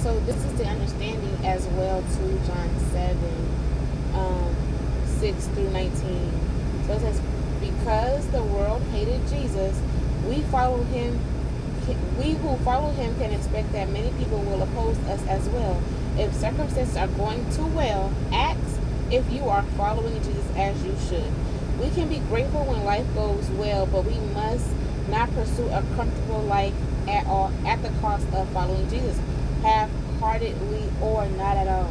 So this is the understanding as well to John 7, 6 through 19. So it says, because the world hated Jesus, we who follow him can expect that many people will oppose us as well. If circumstances are going too well, ask if you are following Jesus as you should. We can be grateful when life goes well, but we must not pursue a comfortable life at all at the cost of following Jesus, half-heartedly or not at all.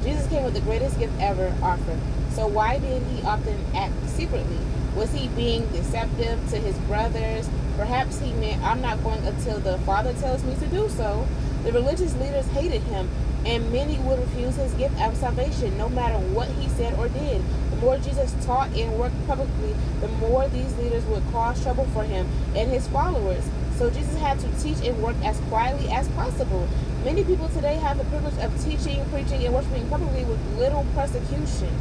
Jesus came with the greatest gift ever offered. So why did he often act secretly? Was he being deceptive to his brothers? Perhaps he meant, I'm not going until the Father tells me to do so. The religious leaders hated him, and many would refuse his gift of salvation, no matter what he said or did. The more Jesus taught and worked publicly, the more these leaders would cause trouble for him and his followers. So Jesus had to teach and work as quietly as possible. Many people today have the privilege of teaching, preaching, and worshiping publicly with little persecution,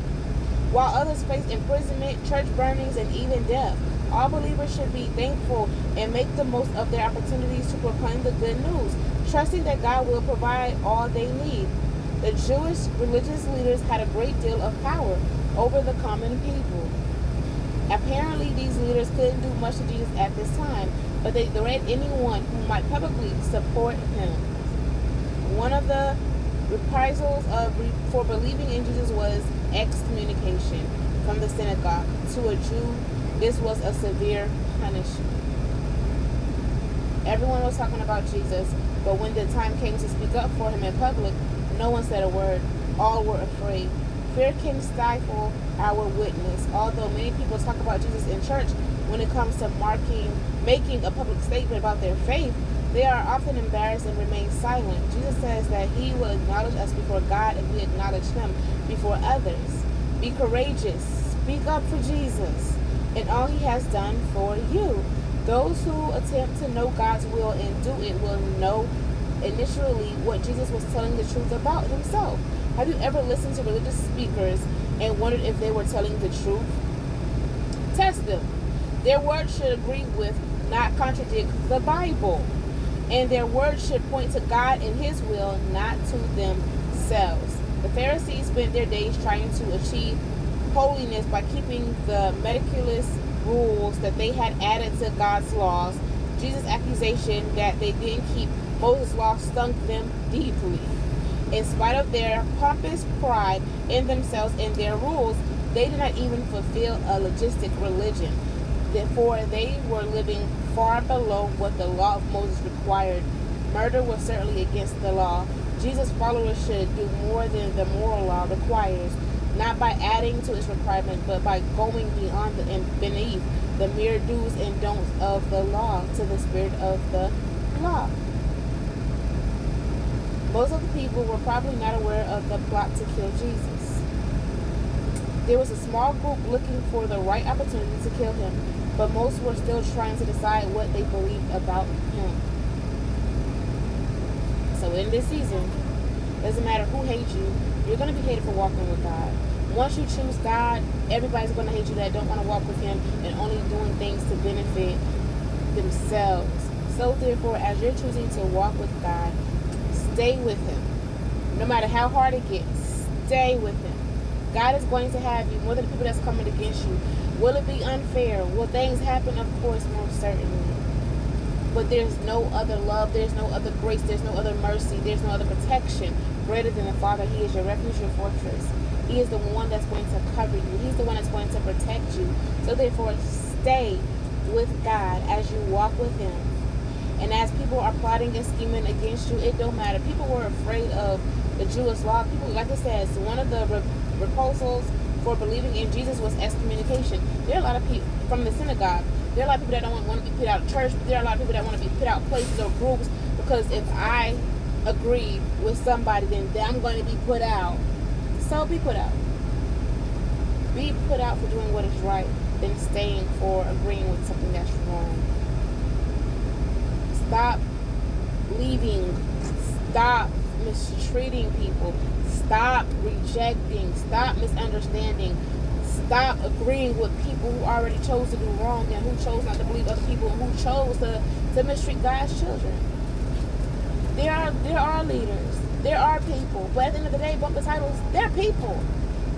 while others face imprisonment, church burnings, and even death. All believers should be thankful and make the most of their opportunities to proclaim the good news, trusting that God will provide all they need. The Jewish religious leaders had a great deal of power over the common people. Apparently, these leaders couldn't do much to Jesus at this time, but they threatened anyone who might publicly support him. One of the reprisals for believing in Jesus was excommunication from the synagogue. To a Jew, this was a severe punishment. Everyone was talking about Jesus, but when the time came to speak up for him in public, no one said a word. All were afraid. Fear can stifle our witness. Although many people talk about Jesus in church, when it comes to making a public statement about their faith, they are often embarrassed and remain silent. Jesus says that he will acknowledge us before God if we acknowledge him before others. Be courageous. Speak up for Jesus and all he has done for you. Those who attempt to know God's will and do it will know initially what Jesus was telling the truth about himself. Have you ever listened to religious speakers and wondered if they were telling the truth? Test them. Their words should agree with, not contradict, the Bible. And their words should point to God and his will, not to themselves. The Pharisees spent their days trying to achieve holiness by keeping the meticulous rules that they had added to God's laws. Jesus' accusation that they didn't keep Moses' law stung them deeply. In spite of their pompous pride in themselves and their rules, they did not even fulfill a logistic religion. Therefore, they were living far below what the law of Moses required. Murder was certainly against the law. Jesus' followers should do more than the moral law requires, not by adding to its requirement, but by going beyond and beneath the mere do's and don'ts of the law to the spirit of the law. Most of the people were probably not aware of the plot to kill Jesus. There was a small group looking for the right opportunity to kill him, but most were still trying to decide what they believed about him. So in this season, doesn't matter who hates you, you're going to be hated for walking with God. Once you choose God, everybody's going to hate you that don't want to walk with him and only doing things to benefit themselves. So therefore, as you're choosing to walk with God, stay with him. No matter how hard it gets, stay with him. God is going to have you more than the people that's coming against you. Will it be unfair? Will things happen? Of course, most certainly. But there's no other love, there's no other grace, there's no other mercy, there's no other protection greater than the Father. He is your refuge, your fortress. He is the one that's going to cover you. He's the one that's going to protect you. So therefore, stay with God as you walk with him. And as people are plotting and scheming against you, it don't matter. People were afraid of the Jewish law. People, like it says, one of the proposals for believing in Jesus was excommunication. There are a lot of people from the synagogue. There are a lot of people that don't want to be put out of church. But there are a lot of people that want to be put out places or groups because if I agree with somebody, then I'm going to be put out. So be put out. Be put out for doing what is right than staying for agreeing with something that's wrong. Stop leaving. Stop mistreating people. Stop rejecting. Stop misunderstanding. Stop agreeing with people who already chose to do wrong and who chose not to believe other people and who chose to mistreat God's children. There are leaders. There are people. But at the end of the day, bump the titles, they're people.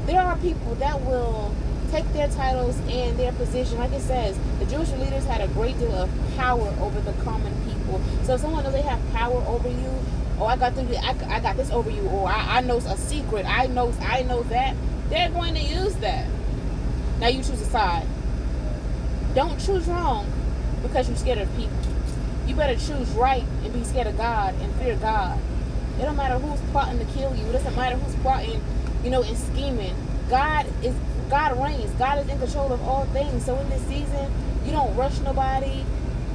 There are people that will take their titles and their position. Like it says, the Jewish leaders had a great deal of power over the common people. So if someone knows they have power over you, or I got this over you, or I know a secret, I know that, they're going to use that. Now you choose a side. Don't choose wrong because you're scared of people. You better choose right and be scared of God and fear God. It don't matter who's plotting to kill you. It doesn't matter who's plotting, and scheming. God reigns. God is in control of all things. So in this season, you don't rush nobody.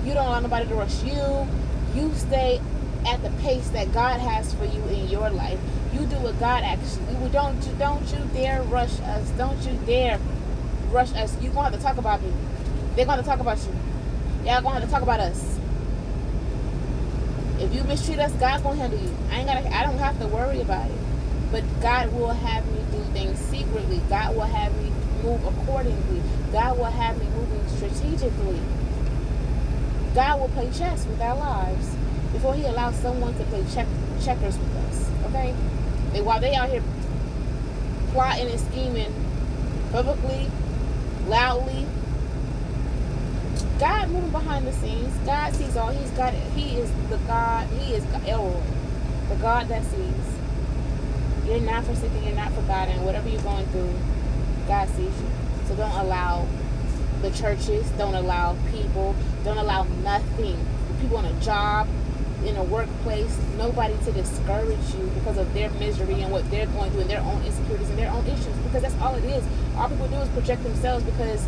You don't allow nobody to rush you. You stay at the pace that God has for you in your life. You do what God asks you. Don't you dare rush us. Don't you dare rush us. You're going to have to talk about me. They're going to talk about you. Y'all going to have to talk about us. If you mistreat us, God's going to handle you. I don't have to worry about it. But God will have me do things secretly. God will have me move accordingly. God will have me moving strategically. God will play chess with our lives before he allows someone to play checkers with us. Okay? And while they out here plotting and scheming publicly, loudly, God moving behind the scenes. God sees all. He is the God. He is Elroy, the God that sees. You're not forsaken. You're not forgotten. Whatever you're going through, God sees you. So don't allow the churches. Don't allow people. Don't allow nothing. People on a job, in a workplace, nobody to discourage you because of their misery and what they're going through and their own insecurities and their own issues. Because that's all it is. All people do is project themselves because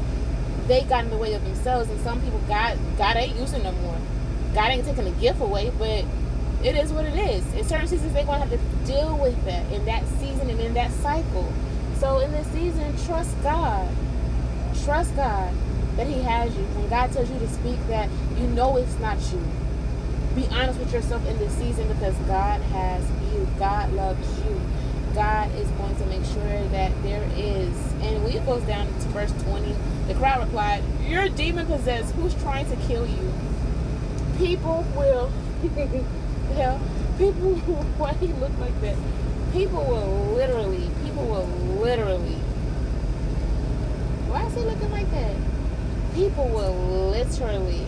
they got in the way of themselves, and some people God ain't using no more. God ain't taking the gift away, but it is what it is. In certain seasons, they're going to have to deal with that in that season and in that cycle. So in this season, trust God. Trust God that he has you. When God tells you to speak that, it's not you. Be honest with yourself in this season because God has you. God loves you. God is going to make sure that there is. And when it goes down to verse 20, the crowd replied, "You're demon possessed. Who's trying to kill you?" People will, why he look like that? People will literally, why is he looking like that? People will literally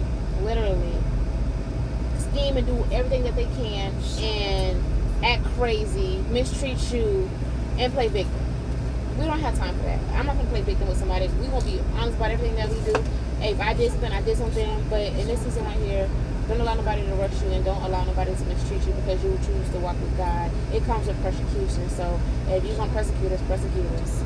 scheme and do everything that they can and act crazy, mistreat you, and play victim. We don't have time for that. I'm not going to play victim with somebody. We're going to be honest about everything that we do. Hey, if I did something, I did something. But in this season right here, don't allow nobody to rush you and don't allow nobody to mistreat you because you choose to walk with God. It comes with persecution. So if you're going to persecute us, persecute us.